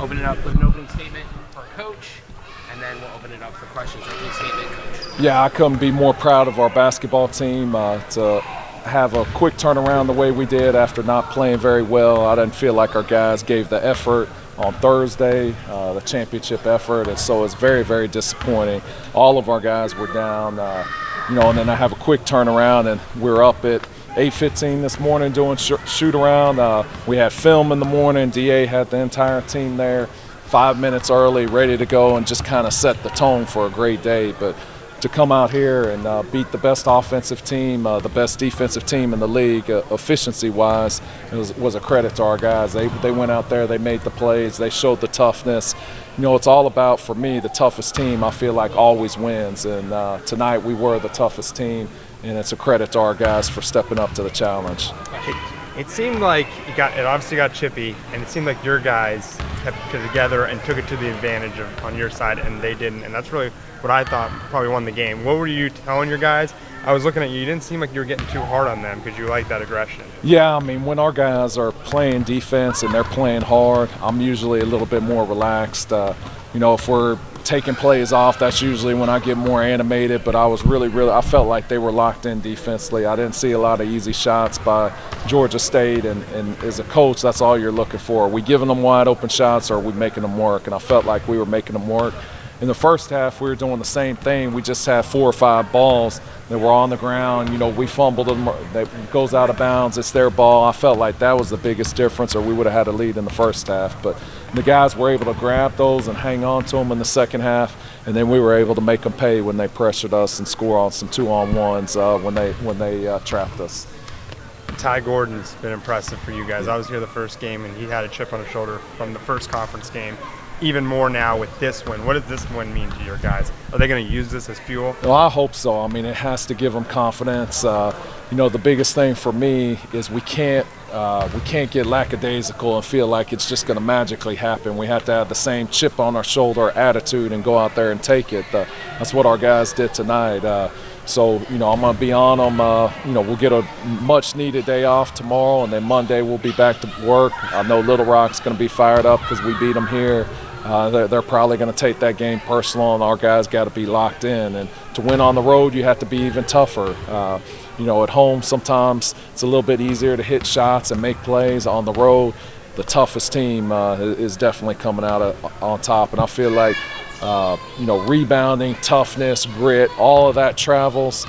open it up with an opening statement for Coach, and then we'll open it up for questions. Opening statement, Coach. Yeah, I couldn't be more proud of our basketball team to have a quick turnaround the way we did after not playing very well. I didn't feel like our guys gave the effort on Thursday, the championship effort, and so it's very, very disappointing. All of our guys were down, and then I have a quick turnaround, and we're up at 8:15 this morning doing shoot around. We had film in the morning. DA had the entire team there 5 minutes early, ready to go, and just kind of set the tone for a great day. But to come out here and beat the best offensive team, the best defensive team in the league, efficiency-wise, it was a credit to our guys. They went out there, they made the plays, they showed the toughness. It's all about, for me, the toughest team, I feel like, always wins. And tonight we were the toughest team, and it's a credit to our guys for stepping up to the challenge. It seemed like it obviously got chippy, and it seemed like your guys kept it together and took it to the advantage on your side, and they didn't. And that's really what I thought probably won the game. What were you telling your guys? I was looking at you. You didn't seem like you were getting too hard on them because you like that aggression. Yeah, I mean, when our guys are playing defense and they're playing hard, I'm usually a little bit more relaxed. If we're taking plays off, that's usually when I get more animated, but I was I felt like they were locked in defensively. I didn't see a lot of easy shots by Georgia State, and as a coach, that's all you're looking for. Are we giving them wide open shots, or are we making them work? And I felt like we were making them work. In the first half, we were doing the same thing. We just had 4 or 5 balls that were on the ground. We fumbled them. It goes out of bounds. It's their ball. I felt like that was the biggest difference, or we would have had a lead in the first half. But the guys were able to grab those and hang on to them in the second half, and then we were able to make them pay when they pressured us and score on some 2-on-1s when they trapped us. Ty Gordon's been impressive for you guys. I was here the first game, and he had a chip on his shoulder from the first conference game. Even more now with this win. What does this win mean to your guys? Are they going to use this as fuel? Well, I hope so. I mean, it has to give them confidence. The biggest thing for me is we can't get lackadaisical and feel like it's just going to magically happen. We have to have the same chip on our shoulder attitude and go out there and take it. That's what our guys did tonight. So, I'm going to be on them. We'll get a much-needed day off tomorrow, and then Monday we'll be back to work. I know Little Rock's going to be fired up because we beat them here. They're probably going to take that game personal, and our guys got to be locked in. And to win on the road, you have to be even tougher. At home sometimes it's a little bit easier to hit shots and make plays. On the road, the toughest team is definitely coming out on top, and I feel like rebounding, toughness, grit, all of that travels.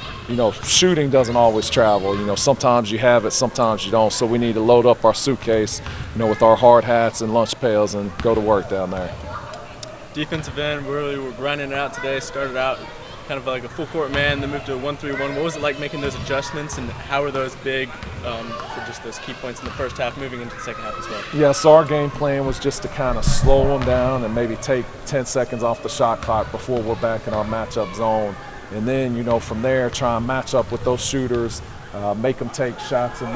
Shooting doesn't always travel. Sometimes you have it, sometimes you don't. So we need to load up our suitcase, with our hard hats and lunch pails and go to work down there. Defensive end, we really were grinding it out today. Started out kind of like a full court man, then moved to a 1-3-1. What was it like making those adjustments, and how were those big for just those key points in the first half moving into the second half as well? Yeah, so our game plan was just to kind of slow them down and maybe take 10 seconds off the shot clock before we're back in our matchup zone. And then, from there, try and match up with those shooters, make them take shots in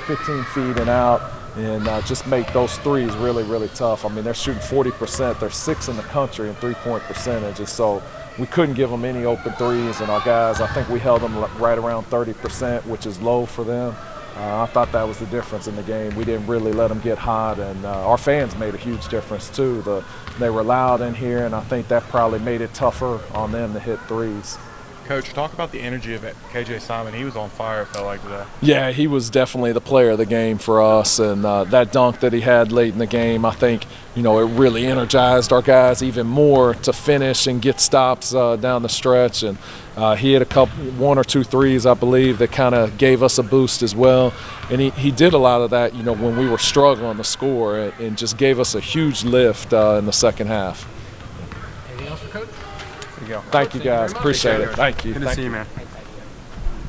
15 feet and out, and just make those threes really, really tough. I mean, they're shooting 40%. They're 6th in the country in three-point percentages. So we couldn't give them any open threes, and our guys, I think we held them right around 30%, which is low for them. I thought that was the difference in the game. We didn't really let them get hot, and our fans made a huge difference too. They were loud in here, and I think that probably made it tougher on them to hit threes. Coach, talk about the energy of KJ Simon. He was on fire, it felt like, today. Yeah, he was definitely the player of the game for us, and that dunk that he had late in the game, I think, it really energized our guys even more to finish and get stops down the stretch. And he had 1 or 2 threes, I believe, that kind of gave us a boost as well. And he did a lot of that, when we were struggling to score, and just gave us a huge lift in the second half. Anything else for Coach? There you go. Thank you, guys. Appreciate it. Thank you. Good to see you, man.